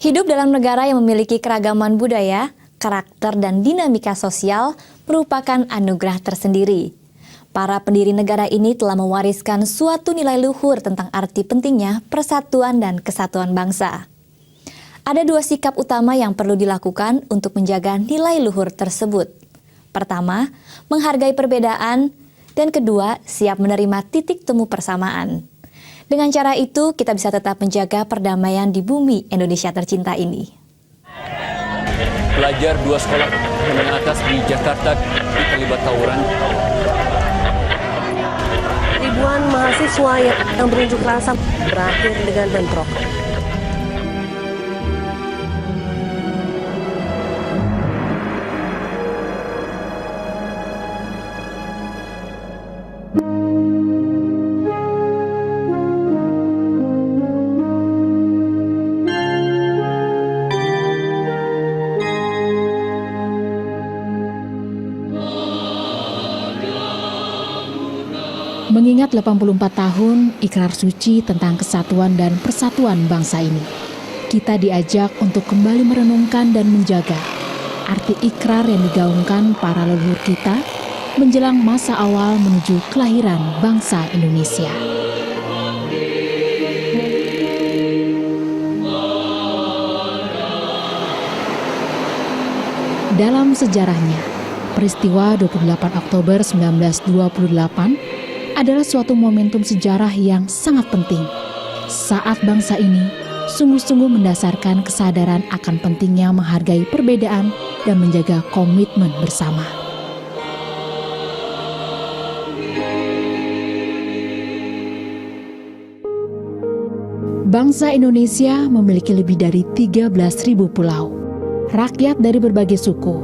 Hidup dalam negara yang memiliki keragaman budaya, karakter, dan dinamika sosial merupakan anugerah tersendiri. Para pendiri negara ini telah mewariskan suatu nilai luhur tentang arti pentingnya persatuan dan kesatuan bangsa. Ada dua sikap utama yang perlu dilakukan untuk menjaga nilai luhur tersebut. Pertama, menghargai perbedaan, dan kedua, siap menerima titik temu persamaan. Dengan cara itu, kita bisa tetap menjaga perdamaian di bumi Indonesia tercinta ini. Pelajar dua sekolah menengah atas di Jakarta terlibat tawuran. Ribuan mahasiswa yang berunjuk rasa berakhir dengan bentrok. Mengingat 84 tahun ikrar suci tentang kesatuan dan persatuan bangsa ini, kita diajak untuk kembali merenungkan dan menjaga arti ikrar yang digaungkan para leluhur kita menjelang masa awal menuju kelahiran bangsa Indonesia. Dalam sejarahnya, peristiwa 28 Oktober 1928 adalah suatu momentum sejarah yang sangat penting saat bangsa ini sungguh-sungguh mendasarkan kesadaran akan pentingnya menghargai perbedaan dan menjaga komitmen bersama. Bangsa Indonesia memiliki lebih dari 13.000 pulau. Rakyat dari berbagai suku,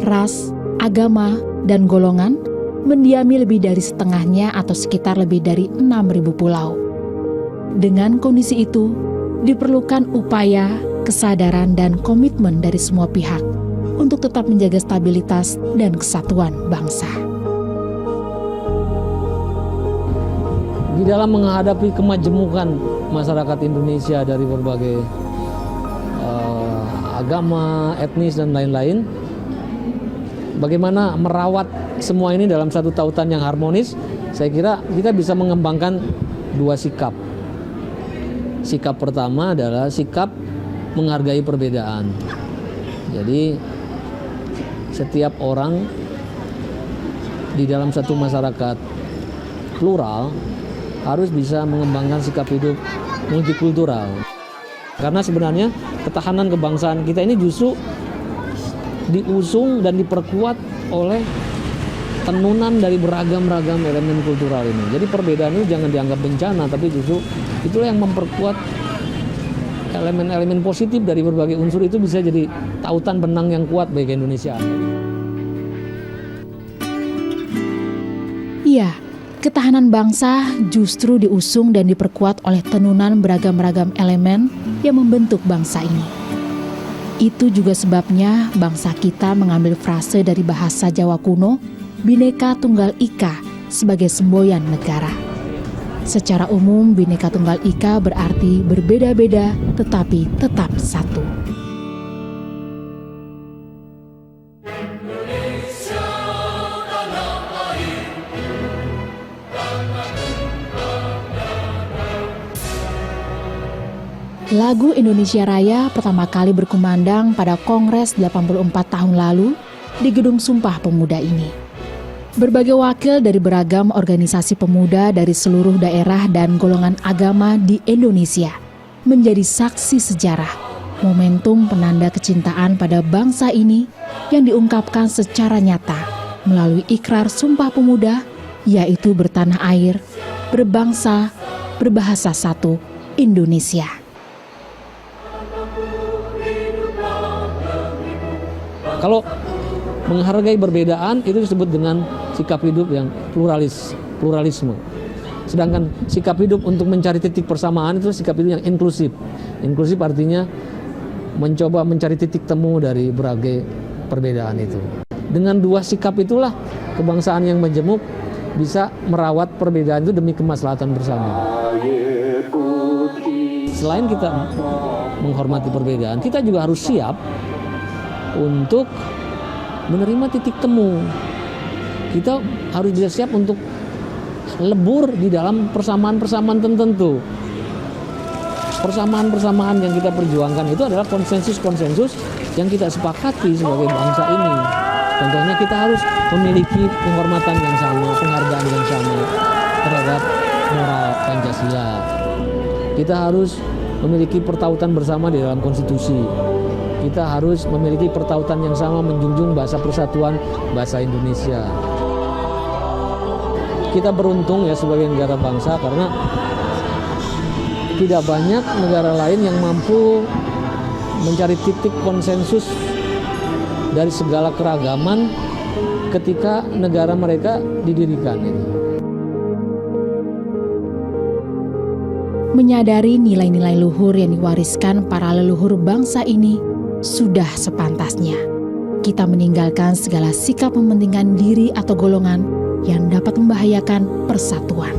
ras, agama, dan golongan mendiami lebih dari setengahnya atau sekitar lebih dari 6.000 pulau. Dengan kondisi itu, diperlukan upaya, kesadaran, dan komitmen dari semua pihak untuk tetap menjaga stabilitas dan kesatuan bangsa. Di dalam menghadapi kemajemukan masyarakat Indonesia dari berbagai agama, etnis, dan lain-lain, bagaimana merawat semua ini dalam satu tautan yang harmonis, saya kira kita bisa mengembangkan dua sikap. Sikap pertama adalah sikap menghargai perbedaan. Jadi setiap orang di dalam satu masyarakat plural harus bisa mengembangkan sikap hidup multikultural. Karena sebenarnya ketahanan kebangsaan kita ini justru diusung dan diperkuat oleh tenunan dari beragam-ragam elemen kultural ini. Jadi perbedaan itu jangan dianggap bencana, tapi justru itulah yang memperkuat elemen-elemen positif dari berbagai unsur itu bisa jadi tautan benang yang kuat bagi Indonesia. Iya, ketahanan bangsa justru diusung dan diperkuat oleh tenunan beragam-ragam elemen yang membentuk bangsa ini. Itu juga sebabnya bangsa kita mengambil frase dari bahasa Jawa kuno, Bhinneka Tunggal Ika, sebagai semboyan negara. Secara umum, Bhinneka Tunggal Ika berarti berbeda-beda tetapi tetap satu. Lagu Indonesia Raya pertama kali berkumandang pada Kongres 84 tahun lalu di Gedung Sumpah Pemuda ini. Berbagai wakil dari beragam organisasi pemuda dari seluruh daerah dan golongan agama di Indonesia menjadi saksi sejarah, momentum penanda kecintaan pada bangsa ini yang diungkapkan secara nyata melalui ikrar Sumpah Pemuda, yaitu bertanah air, berbangsa, berbahasa satu, Indonesia. Kalau menghargai perbedaan itu disebut dengan sikap hidup yang pluralisme. Sedangkan sikap hidup untuk mencari titik persamaan itu sikap hidup yang inklusif. Inklusif artinya mencoba mencari titik temu dari berbagai perbedaan itu. Dengan dua sikap itulah kebangsaan yang majemuk bisa merawat perbedaan itu demi kemaslahatan bersama. selain kita menghormati perbedaan, kita juga harus siap untuk menerima titik temu. Kita harus bisa siap untuk lebur di dalam persamaan-persamaan tertentu. Persamaan-persamaan yang kita perjuangkan itu adalah konsensus-konsensus yang kita sepakati sebagai bangsa ini. Contohnya kita harus memiliki penghormatan yang sama, penghargaan yang sama terhadap moral Pancasila. Kita harus memiliki pertautan bersama di dalam konstitusi. Kita harus memiliki pertautan yang sama menjunjung bahasa persatuan bahasa Indonesia. Kita beruntung ya sebagai negara bangsa karena tidak banyak negara lain yang mampu mencari titik konsensus dari segala keragaman ketika negara mereka didirikan. Menyadari nilai-nilai luhur yang diwariskan para leluhur bangsa ini sudah sepantasnya kita meninggalkan segala sikap mementingkan diri atau golongan yang dapat membahayakan persatuan.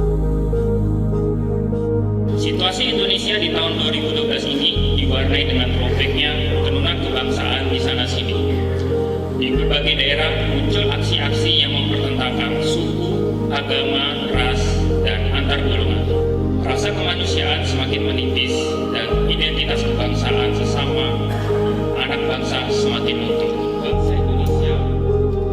Situasi Indonesia di tahun 2012 ini diwarnai dengan robeknya tenunan kebangsaan di sana-sini. Di berbagai daerah muncul aksi-aksi yang mempertentangkan suku, agama, ras, dan antar golongan. Rasa kemanusiaan semakin menipis dan identitas kebangsaan sesama anak bangsa semakin luntur. Bangsa Indonesia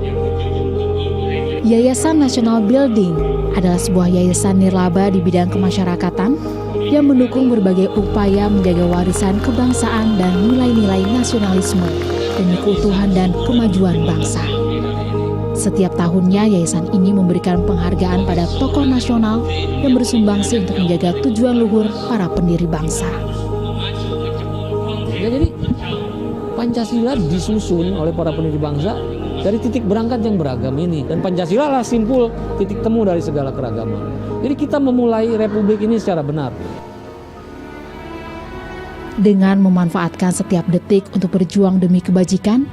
yang menjunjung tinggi nilai-nilai. Yayasan National Building adalah sebuah yayasan nirlaba di bidang kemasyarakatan yang mendukung berbagai upaya menjaga warisan kebangsaan dan nilai-nilai nasionalisme demi keutuhan dan kemajuan bangsa. Setiap tahunnya yayasan ini memberikan penghargaan pada tokoh nasional yang bersumbangsi untuk menjaga tujuan luhur para pendiri bangsa. Ya, jadi Pancasila disusun oleh para pendiri bangsa dari titik berangkat yang beragam ini, dan Pancasila adalah simpul titik temu dari segala keragaman. Jadi kita memulai republik ini secara benar. Dengan memanfaatkan setiap detik untuk berjuang demi kebajikan,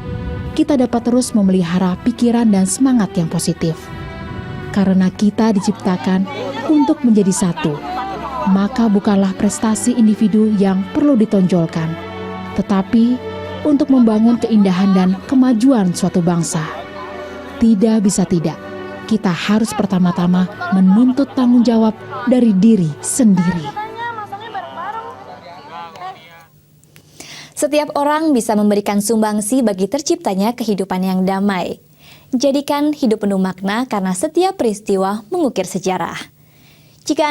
kita dapat terus memelihara pikiran dan semangat yang positif. Karena kita diciptakan untuk menjadi satu, maka bukanlah prestasi individu yang perlu ditonjolkan, tetapi untuk membangun keindahan dan kemajuan suatu bangsa. Tidak bisa tidak, kita harus pertama-tama menuntut tanggung jawab dari diri sendiri. Setiap orang bisa memberikan sumbangsi bagi terciptanya kehidupan yang damai. Jadikan hidup penuh makna karena setiap peristiwa mengukir sejarah. Jika Anda